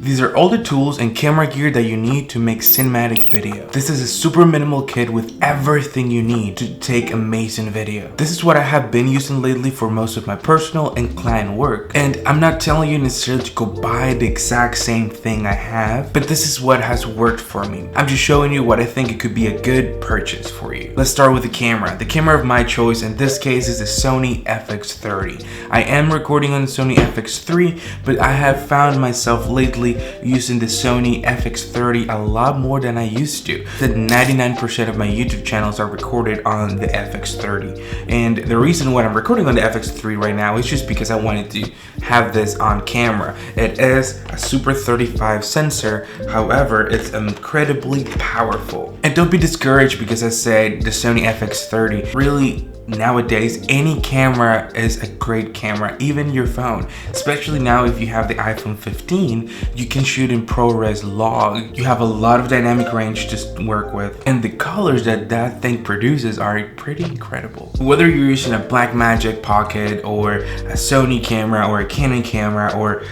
These are all the tools and camera gear that you need to make cinematic video. This is a super minimal kit with everything you need to take amazing video. This is what I have been using lately for most of my personal and client work. And I'm not telling you necessarily to go buy the exact same thing I have, but this is what has worked for me. I'm just showing you what I think it could be a good purchase for you. Let's start with the camera. The camera of my choice in this case is the Sony FX30. I am recording on the Sony FX3, but I have found myself lately using the Sony FX30 a lot more than I used to. That 99% of my YouTube channels are recorded on the FX30, and the reason why I'm recording on the FX3 right now is just because I wanted to have this on camera. It is a Super 35 sensor, however it's incredibly powerful. And don't be discouraged because I said the Sony FX30. Really, nowadays any camera is a great camera, even your phone. Especially now if you have the iPhone 15, you can shoot in ProRes log. You have a lot of dynamic range to work with, and the colors that that thing produces are pretty incredible. Whether you're using a Blackmagic Pocket or a Sony camera or a Canon camera or,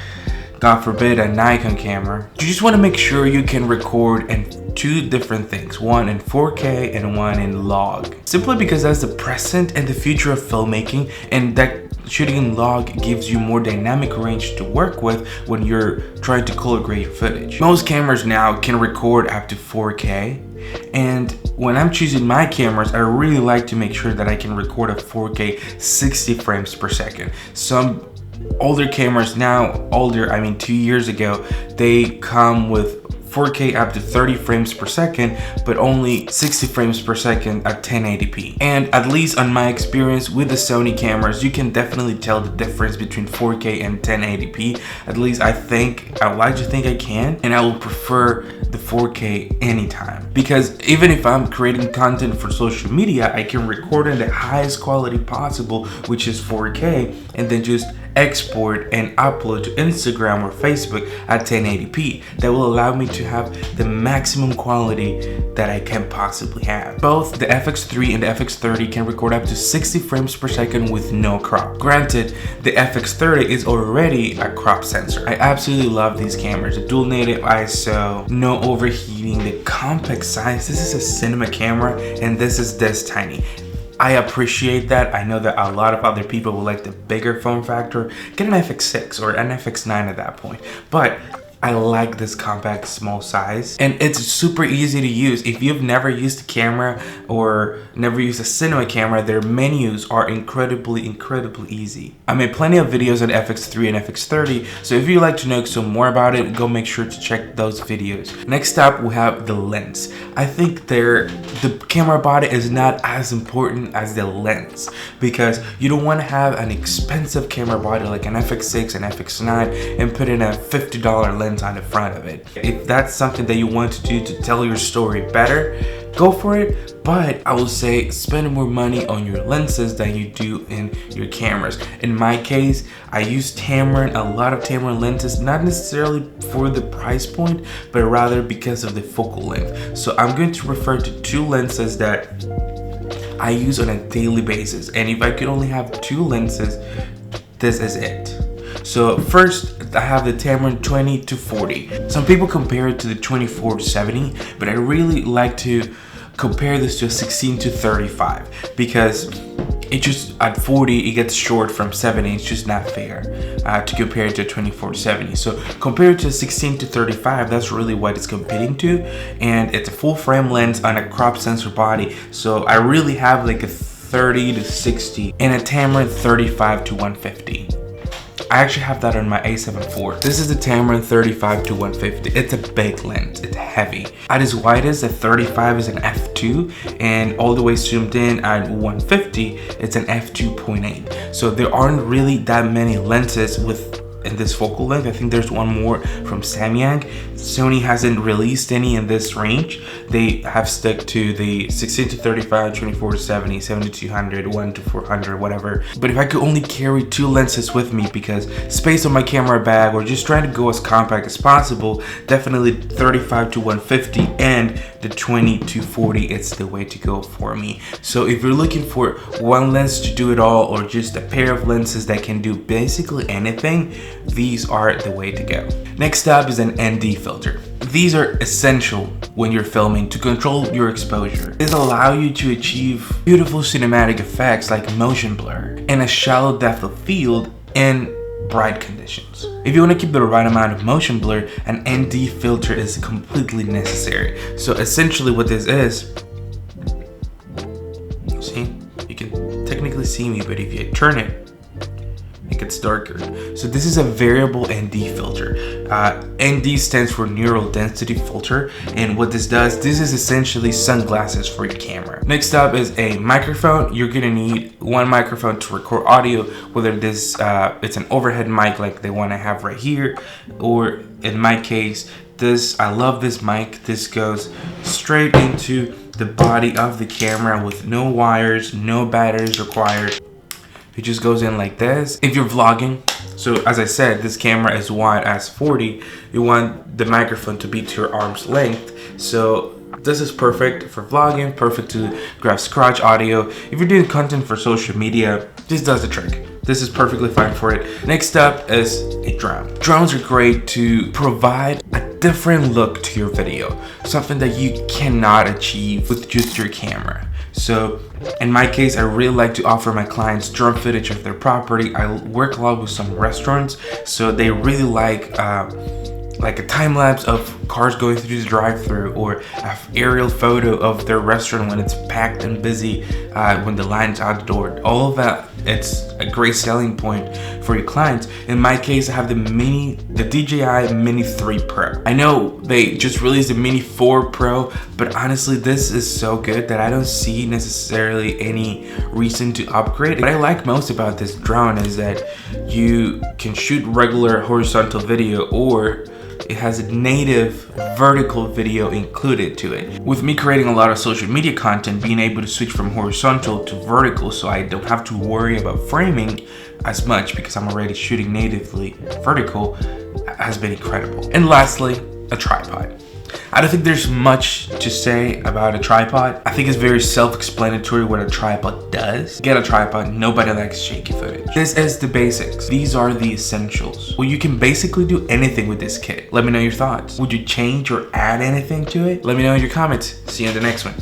God forbid, a Nikon camera, you just want to make sure you can record in two different things, one in 4K and one in log, simply because that's the present and the future of filmmaking, and that shooting in log gives you more dynamic range to work with when you're trying to color grade footage. Most cameras now can record up to 4K, and when I'm choosing my cameras, I really like to make sure that I can record a 4K 60 frames per second. Some older cameras now, older I mean 2 years ago, they come with 4K up to 30 frames per second, but only 60 frames per second at 1080p. And at least on my experience with the Sony cameras, you can definitely tell the difference between 4K and 1080p. At least I like to think I can, and I will prefer the 4K anytime. Because even if I'm creating content for social media, I can record in the highest quality possible, which is 4K, and then just export and upload to Instagram or Facebook at 1080p. That will allow me to have the maximum quality that I can possibly have. Both the FX3 and the FX30 can record up to 60 frames per second with no crop. Granted, the FX30 is already a crop sensor. I absolutely love these cameras. The dual native ISO, no overheating, the compact size. This is a cinema camera and this is this tiny. I appreciate that. I know that a lot of other people will like the bigger form factor. Get an FX6 or an FX9 at that point. But I like this compact small size, and it's super easy to use. If you've never used a camera or never used a cinema camera, their menus are incredibly easy. I made plenty of videos on FX3 and FX30, so if you'd like to know some more about it, go make sure to check those videos. Next up, we have the lens. I think the camera body is not as important as the lens, because you don't want to have an expensive camera body like an FX6 and FX9 and put in a $50 lens on the front of it. If that's something that you want to do to tell your story better, go for it. But I will say spend more money on your lenses than you do in your cameras. In my case, I use Tamron, a lot of Tamron lenses, not necessarily for the price point, but rather because of the focal length. So I'm going to refer to two lenses that I use on a daily basis. And if I could only have two lenses, this is it. So first, I have the Tamron 20-40. Some people compare it to the 24-70, but I really like to compare this to a 16-35 because it just, at 40, it gets short from 70. It's just not fair to compare it to 24-70. So compared to 16-35, that's really what it's competing to. And it's a full frame lens on a crop sensor body. So I really have like a 30-60 and a Tamron 35-150. I actually have that on my A7 IV. This is the Tamron 35-150. It's a big lens, it's heavy. At its widest, the 35 is an f2, and all the way zoomed in at 150, it's an f2.8. So there aren't really that many lenses in this focal length. I think there's one more from Samyang. Sony hasn't released any in this range. They have stuck to the 16-35, 24-70, 70-200, 1-400, whatever. But if I could only carry two lenses with me because space on my camera bag or just trying to go as compact as possible, definitely 35-150 and the 20-40 is the way to go for me. So if you're looking for one lens to do it all or just a pair of lenses that can do basically anything, these are the way to go. Next up is an ND filter. These are essential when you're filming to control your exposure. These allow you to achieve beautiful cinematic effects like motion blur and a shallow depth of field in bright conditions. If you want to keep the right amount of motion blur, an ND filter is completely necessary. So essentially what this is, see, you can technically see me, but if you turn it, it gets darker. So this is a variable ND filter. ND stands for neural density filter, and what this does, this is essentially sunglasses for your camera. Next up is a microphone. You're gonna need one microphone to record audio, whether this it's an overhead mic like they want to have right here, or in my case, this, I love this mic. This goes straight into the body of the camera with no wires, no batteries required. It just goes in like this. If you're vlogging, so as I said, this camera is wide as 40. You want the microphone to be to your arm's length. So this is perfect for vlogging, perfect to grab scratch audio. If you're doing content for social media, this does the trick. This is perfectly fine for it. Next up is a drone. Drones are great to provide a different look to your video, something that you cannot achieve with just your camera. So in my case, I really like to offer my clients drone footage of their property. I work a lot with some restaurants, so they really like a time lapse of cars going through the drive-thru, or an aerial photo of their restaurant when it's packed and busy, when the line's outdoor. All of that, it's a great selling point for your clients. In my case, I have the DJI Mini 3 Pro. I know they just released the Mini 4 Pro, but honestly, this is so good that I don't see necessarily any reason to upgrade. What I like most about this drone is that you can shoot regular horizontal video, or it has a native vertical video included to it. With me creating a lot of social media content, being able to switch from horizontal to vertical so I don't have to worry about framing as much because I'm already shooting natively vertical has been incredible. And lastly, a tripod. I don't think there's much to say about a tripod. I think it's very self-explanatory what a tripod does. Get a tripod, nobody likes shaky footage. This is the basics. These are the essentials. Well, you can basically do anything with this kit. Let me know your thoughts. Would you change or add anything to it? Let me know in your comments. See you in the next one.